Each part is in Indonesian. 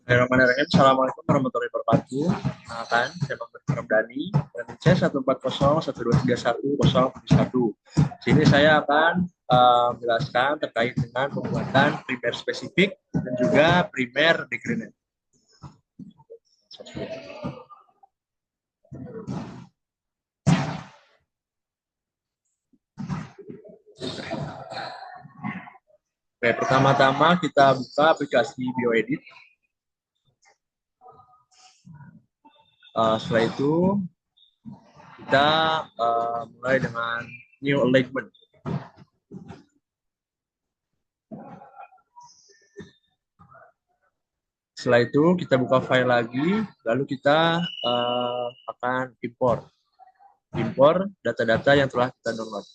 Bismillahirrahmanirrahim. Assalamualaikum warahmatullahi wabarakatuh. Kenalkan, saya Muhammad Ramdhani dan C1401231071. Sini saya akan menjelaskan terkait dengan pembuatan primer spesifik dan juga primer decrement. Oke, pertama-tama kita buka aplikasi BioEdit. Setelah itu kita mulai dengan new alignment. Setelah itu kita buka file lagi, lalu kita akan impor data-data yang telah kita download.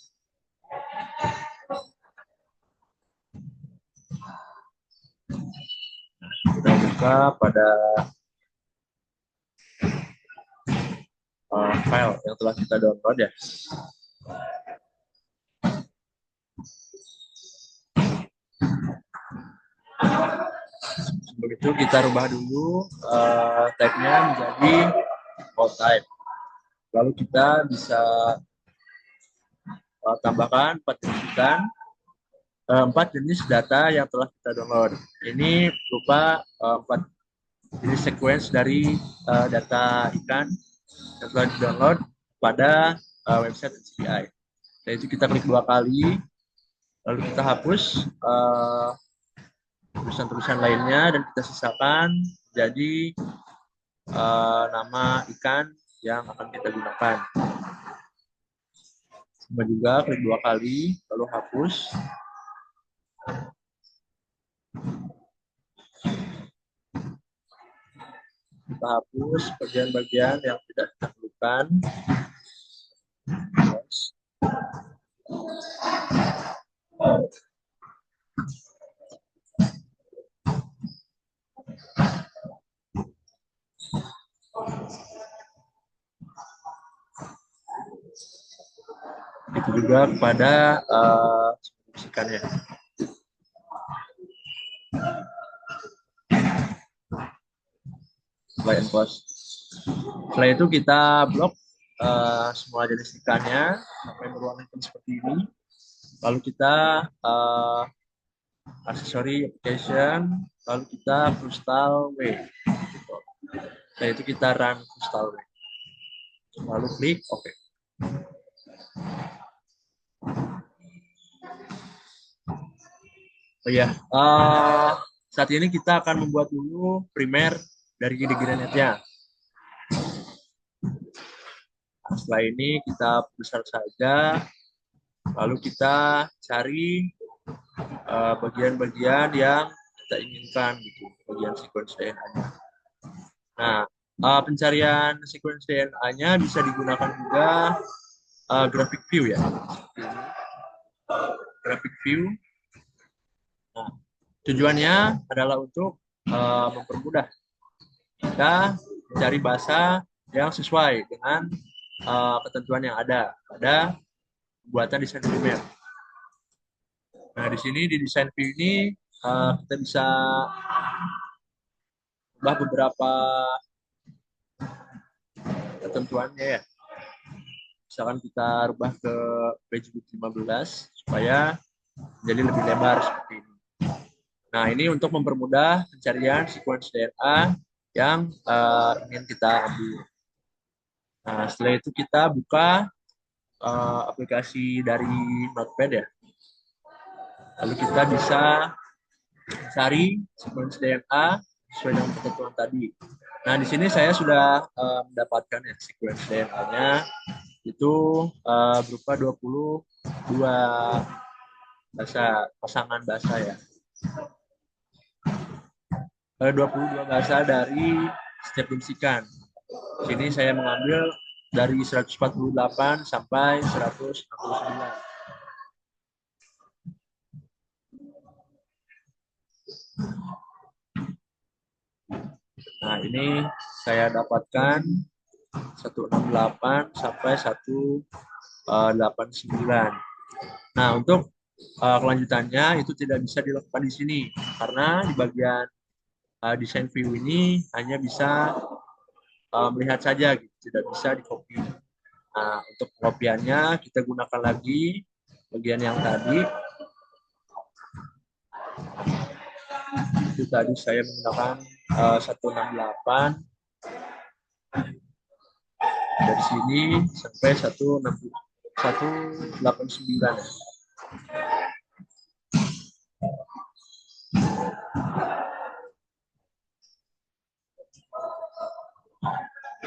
Kita buka pada file yang telah kita download ya. Sebelum itu kita rubah dulu tag-nya menjadi all type. Lalu kita bisa tambahkan 4 jenis data yang telah kita download. Ini berupa 4 jenis sequence dari data ikan yang telah di-download pada website NCBI. Nah, itu kita klik 2 kali, lalu kita hapus tulisan-tulisan lainnya dan kita sisakan jadi nama ikan yang akan kita gunakan. Sama juga klik 2 kali, lalu hapus. Kita hapus bagian-bagian yang tidak kita perlukan. Itu juga kepada ikannya. Setelah itu kita blok semua jenis ikannya sampai berwarna hitam seperti ini. Lalu kita aksesori application, lalu kita crystal way. Setelah itu kita run crystal way. Lalu klik OK. Oh ya, saat ini kita akan membuat dulu primer dari decrement-nya. Setelah ini kita besar saja, lalu kita cari bagian-bagian yang kita inginkan, gitu, bagian sequence DNA-nya. Nah, pencarian sequence DNA-nya bisa digunakan juga graphic view ya. Graphic view. Nah, tujuannya adalah untuk mempermudah kita mencari bahasa yang sesuai dengan ketentuan yang ada pada pembuatan desain primer. Nah, di sini di desain view ini kita bisa ubah beberapa ketentuannya ya. Misalkan kita rubah ke page width 15 supaya jadi lebih lebar seperti ini. Nah, ini untuk mempermudah pencarian sequence DNA yang ingin kita ambil. Nah, setelah itu kita buka aplikasi dari Notepad ya. Lalu kita bisa cari sequence DNA sesuai dengan ketentuan tadi. Nah, di sini saya sudah mendapatkan ya sequence DNA-nya itu berupa 22 pasangan bahasa ya. 22 bahasa dari setiap jenis ikan. Sini saya mengambil dari 148 sampai 169. Nah, ini saya dapatkan 168 sampai 189. Nah, untuk kelanjutannya itu tidak bisa dilakukan di sini karena di bagian desain view ini hanya bisa melihat saja, gitu. Tidak bisa di copy. Nah, untuk pengopiannya kita gunakan lagi bagian yang tadi. Itu tadi saya menggunakan 168 dari sini sampai 189.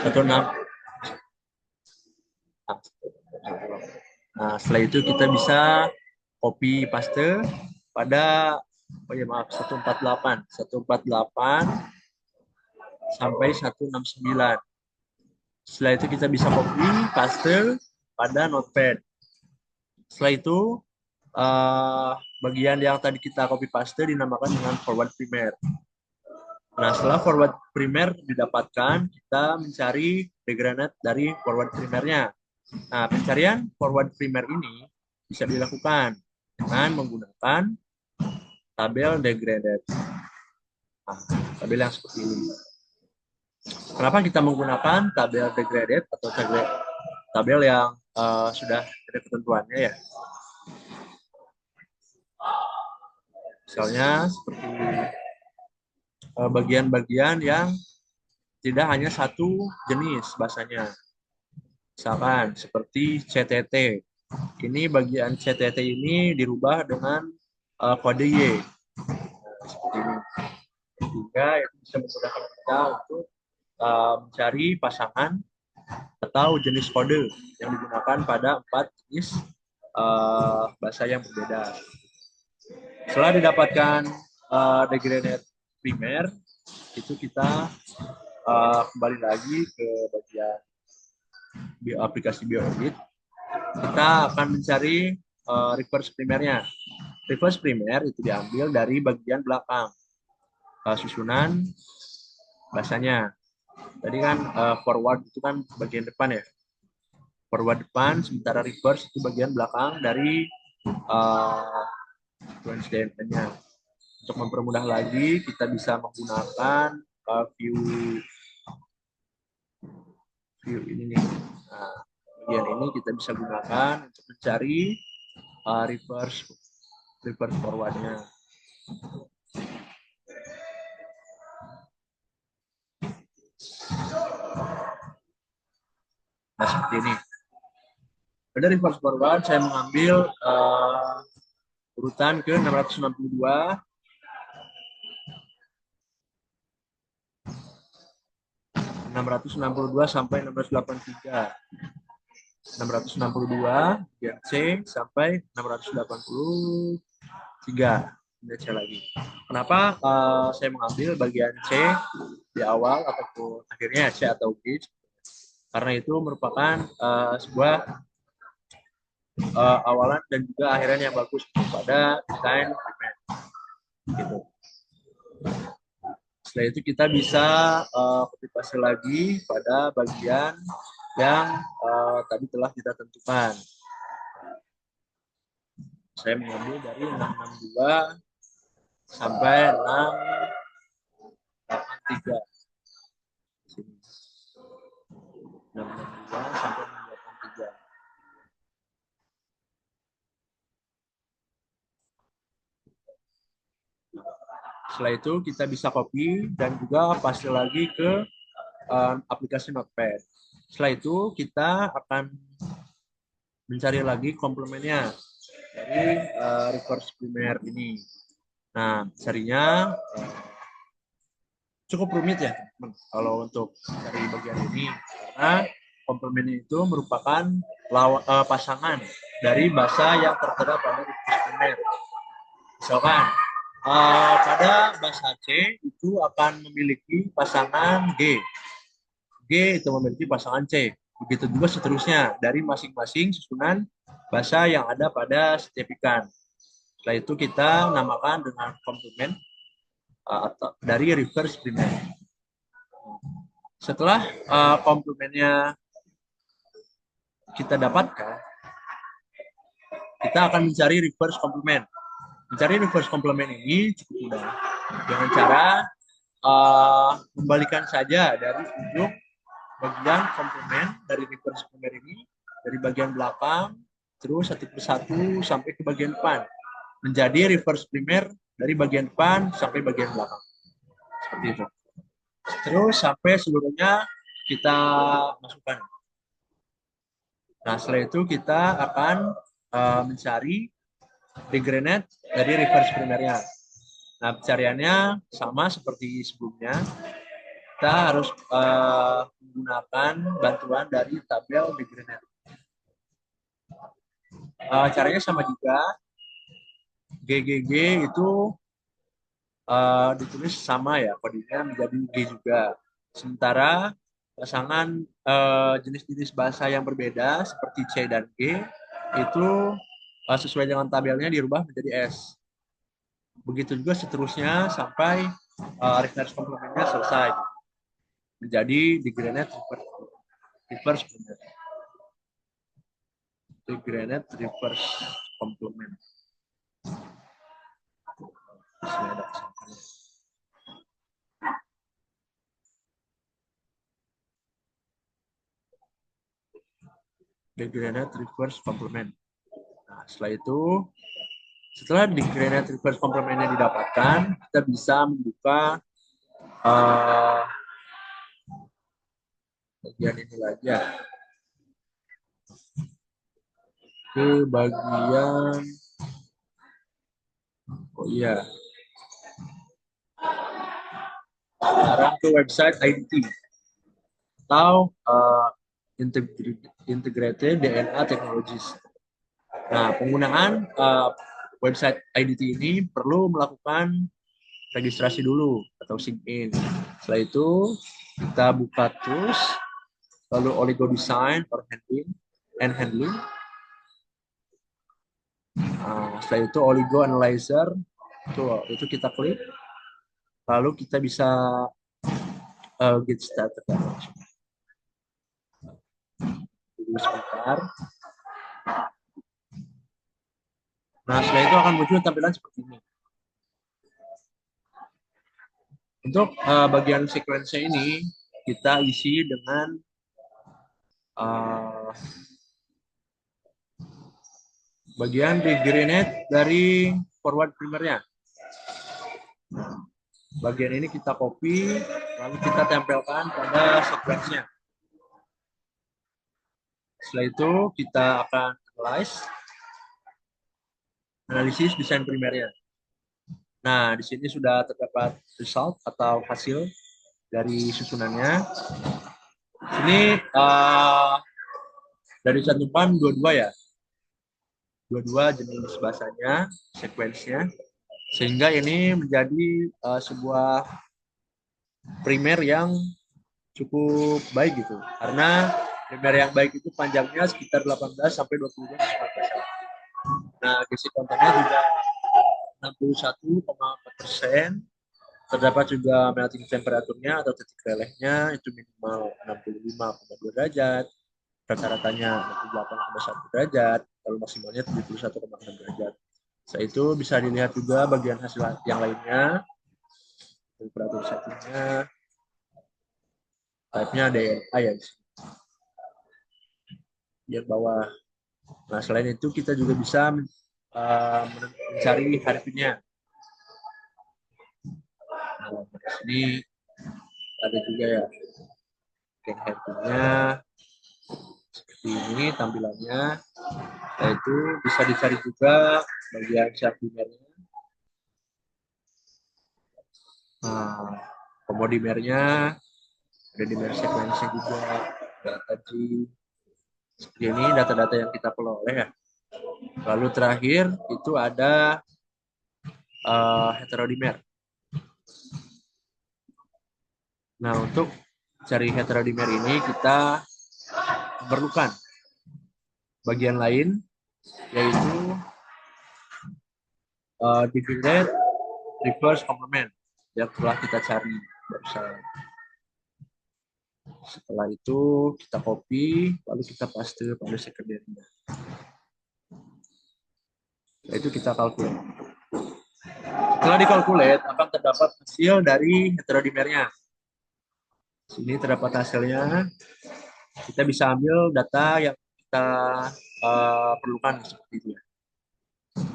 16. Nah, setelah itu kita bisa copy paste pada 148 sampai 169. Setelah itu kita bisa copy paste pada notepad. Setelah itu bagian yang tadi kita copy paste dinamakan dengan forward primer. Nah, setelah forward primer didapatkan, kita mencari degraded dari forward primernya. Nah, pencarian forward primer ini bisa dilakukan dengan menggunakan tabel degraded. Nah, tabel yang seperti ini. Kenapa kita menggunakan tabel degraded atau tabel yang sudah ada ketentuannya ya? Misalnya seperti bagian-bagian yang tidak hanya satu jenis bahasanya. Misalkan seperti CTT. Ini bagian CTT ini dirubah dengan kode Y. Seperti ini. Sehingga itu bisa memudahkan kita untuk mencari pasangan atau jenis kode yang digunakan pada 4 jenis bahasa yang berbeda. Setelah didapatkan degraded primer, itu kita kembali lagi ke bagian aplikasi BioEdit. Kita akan mencari reverse primernya. Reverse primer itu diambil dari bagian belakang susunan bahasanya. Tadi kan forward itu kan bagian depan ya. Forward depan, sementara reverse itu bagian belakang dari sequence DNN-nya. Untuk mempermudah lagi, kita bisa menggunakan view ini nih. Nah, bagian ini kita bisa gunakan untuk mencari reverse forward-nya. Nah, seperti ini. Pada reverse forward, saya mengambil urutan ke 662. 662 sampai 683. 662 bagian C sampai 683. Baca lagi. Kenapa saya mengambil bagian C di awal ataupun akhirnya C atau B? Karena itu merupakan sebuah awalan dan juga akhiran yang bagus pada desain primer. Gitu. Setelah itu kita bisa copy paste lagi pada bagian yang tadi telah kita tentukan. Saya mengambil dari 662 sampai 683. 662 sampai 683. Setelah itu kita bisa copy dan juga paste lagi ke aplikasi Notepad. Setelah itu kita akan mencari lagi komplemennya dari reverse primer ini. Nah, carinya cukup rumit ya teman-teman kalau untuk cari bagian ini, karena komplemen itu merupakan pasangan dari bahasa yang tertera pada reverse primer. Misalkan pada bahasa C itu akan memiliki pasangan G. G itu memiliki pasangan C. Begitu juga seterusnya dari masing-masing susunan bahasa yang ada pada setiap ikan. Setelah itu kita namakan dengan komplement dari reverse primer. Setelah komplementnya kita dapatkan, kita akan mencari reverse komplement. Mencari reverse komplement ini cukup mudah dengan cara membalikan saja dari ujung bagian komplement dari reverse primer ini dari bagian belakang terus satu persatu sampai ke bagian depan menjadi reverse primer dari bagian depan sampai bagian belakang seperti itu. Terus sampai seluruhnya kita masukkan. Nah setelah itu kita akan mencari degrenet dari reverse primernya. Nah pencariannya sama seperti sebelumnya. Kita harus menggunakan bantuan dari tabel degrenet. Caranya sama juga. GGG itu ditulis sama ya, kodenya menjadi G juga. Sementara pasangan jenis-jenis bahasa yang berbeda seperti C dan G itu sesuai dengan tabelnya dirubah menjadi S. Begitu juga seterusnya sampai reverse complementnya selesai. Menjadi degrenet reverse complement. Degrenet reverse complement. Degrenet reverse complement. Nah, setelah degrenet reverse complementnya didapatkan, kita bisa membuka bagian ini lagi ya. Ke bagian sekarang ke website IDT atau Integrated DNA Technologies. Nah, penggunaan website IDT ini perlu melakukan registrasi dulu atau sign in. Setelah itu kita buka tools, lalu oligo design or handling. Setelah itu oligo analyzer, itu kita klik, lalu kita bisa get started. Tunggu sebentar. Nah, setelah itu akan muncul tampilan seperti ini. Untuk bagian sequence ini kita isi dengan bagian degrenet dari forward primernya. Bagian ini kita copy, lalu kita tempelkan pada sequence-nya. Setelah itu kita akan analisis desain primernya. Nah, di sini sudah terdapat result atau hasil dari susunannya. Ini dari cantuman dua-dua ya. Dua-dua jenis bahasanya, sequence-nya. Sehingga ini menjadi sebuah primer yang cukup baik gitu. Karena primer yang baik itu panjangnya sekitar 18 sampai 22 bahasa. Nah, basic kontennya juga 61,4%. Terdapat juga melting temperaturnya atau titik lelehnya itu minimal 65,2 derajat. Rata-ratanya 68,1 derajat, lalu maksimalnya 71,6 derajat. Setelah itu bisa dilihat juga bagian hasil yang lainnya. Temperatur settingnya, type-nya DNA ya di bagian bawah. Nah, selain itu kita juga bisa mencari harfinya. Nah, di sini ada juga ya harfinya seperti ini tampilannya. Nah, itu bisa dicari juga bagian sharpdimernya. Nah, komodimernya ada dimer sequence-nya juga, data G. Seperti ini data-data yang kita peroleh ya. Lalu terakhir itu ada heterodimer. Nah, untuk cari heterodimer ini kita memerlukan bagian lain yaitu degrenet reverse complement yang telah kita cari barusan. Setelah itu kita copy lalu kita paste pada sekundernya. Setelah itu kita kalkulasi. Setelah dikalkulate, akan terdapat hasil dari heterodimernya. Sini terdapat hasilnya. Kita bisa ambil data yang kita perlukan seperti itu ya.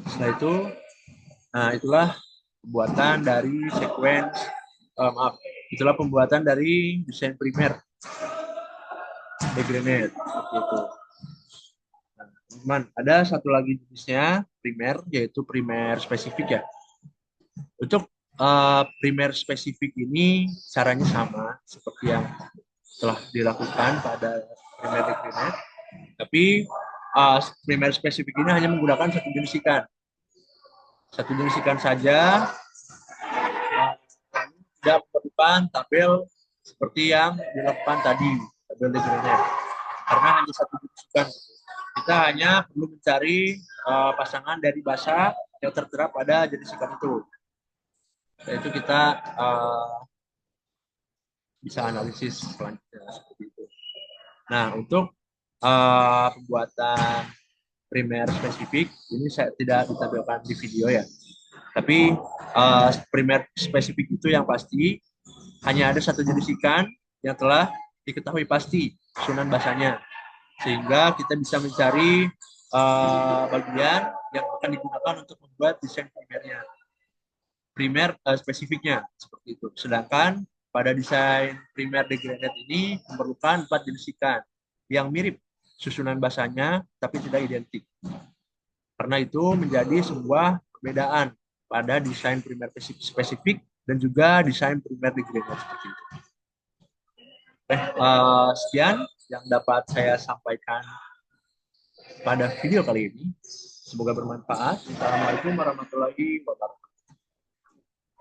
Setelah itu, nah itulah pembuatan dari sequence, itulah pembuatan dari desain primer degranate seperti itu. Nah, teman, ada satu lagi jenisnya primer, yaitu primer spesifik ya. Untuk primer spesifik ini caranya sama seperti yang telah dilakukan pada primer degranate, tapi primer spesifik ini hanya menggunakan satu jenis ikan saja, tidak memerlukan tabel seperti yang dilakukan tadi, tabel degranate, karena hanya satu jenis ikan. Kita hanya perlu mencari pasangan dari basa yang tertera pada jenis ikan itu. Yaitu kita bisa analisis selanjutnya seperti itu. Nah, untuk pembuatan primer spesifik ini saya tidak ditampilkan di video ya. Tapi primer spesifik itu yang pasti hanya ada satu jenis ikan yang telah diketahui pasti susunan basanya, sehingga kita bisa mencari bagian yang akan digunakan untuk membuat desain primer spesifiknya seperti itu. Sedangkan pada desain primer degraded ini memerlukan 4 jenis ikan yang mirip susunan basanya tapi tidak identik. Karena itu menjadi sebuah perbedaan pada desain primer spesifik dan juga desain primer degraded seperti itu. Sekian yang dapat saya sampaikan pada video kali ini. Semoga bermanfaat. Assalamualaikum warahmatullahi wabarakatuh.